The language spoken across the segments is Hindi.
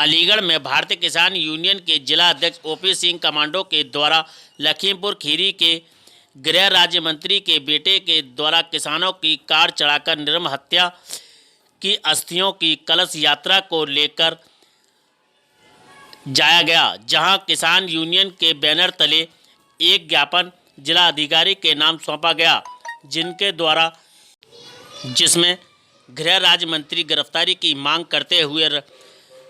अलीगढ़ में भारतीय किसान यूनियन के जिला अध्यक्ष ओपी सिंह कमांडो के द्वारा लखीमपुर खीरी के गृह राज्य मंत्री के बेटे के द्वारा किसानों की कार चढ़ाकर निर्मम हत्या की अस्थियों की कलश यात्रा को लेकर जाया गया, जहां किसान यूनियन के बैनर तले एक ज्ञापन जिला अधिकारी के नाम सौंपा गया, जिसमें गृह राज्य मंत्री गिरफ्तारी की मांग करते हुए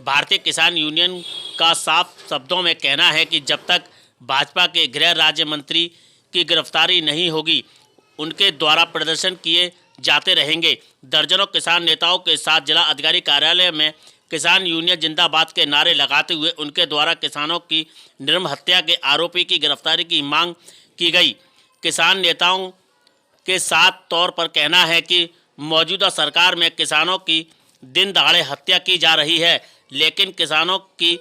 भारतीय किसान यूनियन का साफ शब्दों में कहना है कि जब तक भाजपा के गृह राज्य मंत्री की गिरफ्तारी नहीं होगी, उनके द्वारा प्रदर्शन किए जाते रहेंगे। दर्जनों किसान नेताओं के साथ जिला अधिकारी कार्यालय में किसान यूनियन जिंदाबाद के नारे लगाते हुए उनके द्वारा किसानों की निर्मम हत्या के आरोपी की गिरफ्तारी की मांग की गई। किसान नेताओं के साथ तौर पर कहना है कि मौजूदा सरकार में किसानों की दिन दहाड़े हत्या की जा रही है, लेकिन किसानों की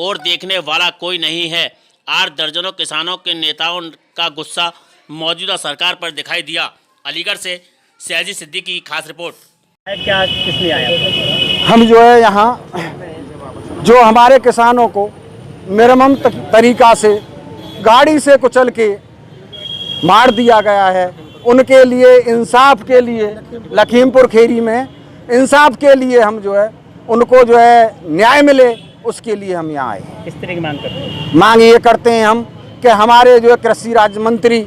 ओर देखने वाला कोई नहीं है। आज दर्जनों किसानों के नेताओं का गुस्सा मौजूदा सरकार पर दिखाई दिया। अलीगढ़ से सयाजी सिद्दीकी की खास रिपोर्ट। क्या किस लिए आया? हम जो है यहाँ जो हमारे किसानों को निर्मम तरीका से गाड़ी से कुचल के मार दिया गया है, उनके लिए इंसाफ के लिए लखीमपुर खीरी में इंसाफ के लिए हम जो है उनको जो है न्याय मिले, उसके लिए हम यहाँ आए। किस तरह की मांग करते हैं? मांग ये करते हैं हम कि हमारे जो है कृषि राज्य मंत्री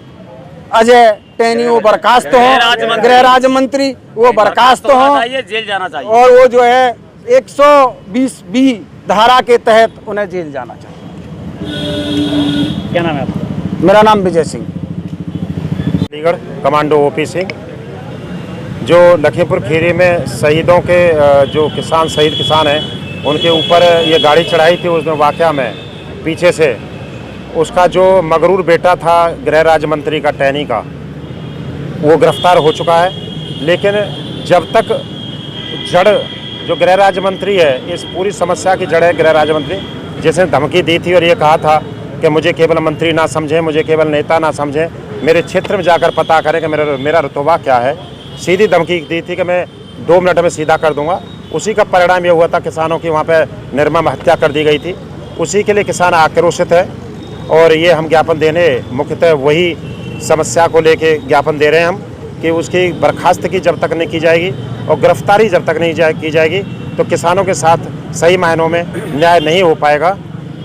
अजय टैनी वो बर्खास्त हों, गृह राज्य मंत्री वो बर्खास्त हों, जेल जाना चाहिए और वो जो है 120B धारा के तहत उन्हें जेल जाना चाहिए। क्या नाम है आपका? मेरा नाम विजय सिंह। Aligarh commando OP Singh. जो लखीमपुर खीरी में शहीदों के जो शहीद किसान हैं, उनके ऊपर ये गाड़ी चढ़ाई थी, उसमें वाक़या में पीछे से उसका जो मगरूर बेटा था गृह राज्य मंत्री का टैनी का, वो गिरफ्तार हो चुका है। लेकिन जब तक जड़ जो गृह राज्य मंत्री है, इस पूरी समस्या की जड़ है गृह राज्य मंत्री, जिसने धमकी दी थी और ये कहा था कि मुझे केवल मंत्री ना समझें, मुझे केवल नेता ना समझें, मेरे क्षेत्र में जाकर पता करें कि मेरा रुतबा क्या है। सीधी धमकी दी थी कि मैं 2 मिनट में सीधा कर दूंगा। उसी का परिणाम ये हुआ था, किसानों की वहाँ पे निर्मम हत्या कर दी गई थी। उसी के लिए किसान आक्रोशित है और ये हम ज्ञापन देने मुख्यतः वही समस्या को लेके ज्ञापन दे रहे हैं हम कि उसकी बर्खास्तगी जब तक नहीं की जाएगी और गिरफ्तारी जब तक नहीं की जाएगी तो किसानों के साथ सही मायनों में न्याय नहीं हो पाएगा,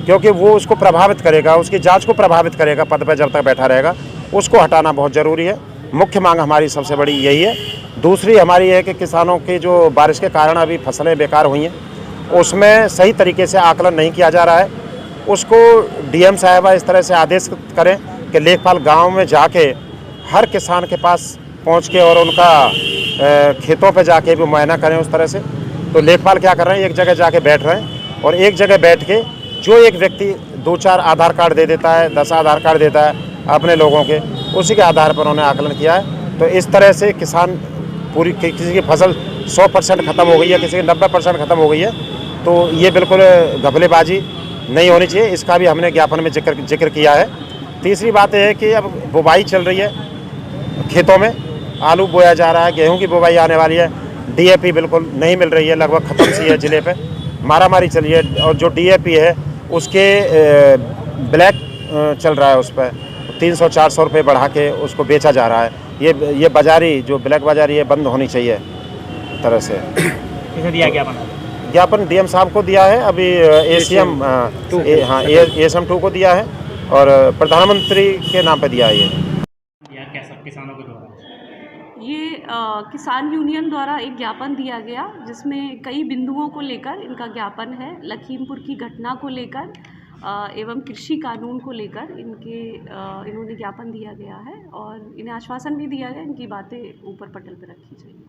क्योंकि वो उसको प्रभावित करेगा, उसकी जांच को प्रभावित करेगा। पद पर जब तक बैठा रहेगा उसको हटाना बहुत ज़रूरी है। मुख्य मांग हमारी सबसे बड़ी यही है। दूसरी हमारी है कि किसानों की जो बारिश के कारण अभी फसलें बेकार हुई हैं, उसमें सही तरीके से आकलन नहीं किया जा रहा है। उसको डीएम साहिबा इस तरह से आदेश करें कि लेखपाल गांव में जाके हर किसान के पास पहुंच के और उनका खेतों पे जाके भी मुआयना करें उस तरह से। तो लेखपाल क्या कर रहे हैं, एक जगह जाके बैठ रहे हैं और एक जगह बैठ के जो एक व्यक्ति 2-4 आधार कार्ड दे देता है, 10 आधार कार्ड देता है अपने लोगों के, उसी के आधार पर उन्होंने आकलन किया है। तो इस तरह से किसान पूरी किसी की फसल 100% ख़त्म हो गई है, किसी की 90% ख़त्म हो गई है। तो ये बिल्कुल घपलेबाजी नहीं होनी चाहिए, इसका भी हमने ज्ञापन में जिक्र किया है। तीसरी बात यह है कि अब बुवाई चल रही है, खेतों में आलू बोया जा रहा है, गेहूं की बुवाई आने वाली है। डीएपी बिल्कुल नहीं मिल रही है, लगभग ख़त्म सी है ज़िले पे, मारामारी चली है। और जो डीएपी है उसके ब्लैक चल रहा है, उस पर 300-400 रुपये बढ़ा के उसको बेचा जा रहा है। ये बाजारी जो ब्लैक बाजारी है बंद होनी चाहिए तरह से। किसे दिया ज्ञापन डीएम साहब को दिया है, अभी एसीएम एएसएम 2 को दिया है और प्रधानमंत्री के नाम पे दिया है। ये कैसा किसानों के द्वारा ये किसान यूनियन द्वारा एक ज्ञापन दिया गया, जिसमें कई बिंदुओं को लेकर इनका ज्ञापन है। लखीमपुर की घटना को लेकर एवं कृषि कानून को लेकर इन्होंने ज्ञापन दिया गया है और इन्हें आश्वासन भी दिया गया इनकी बातें ऊपर पटल पर रखी जाएंगी।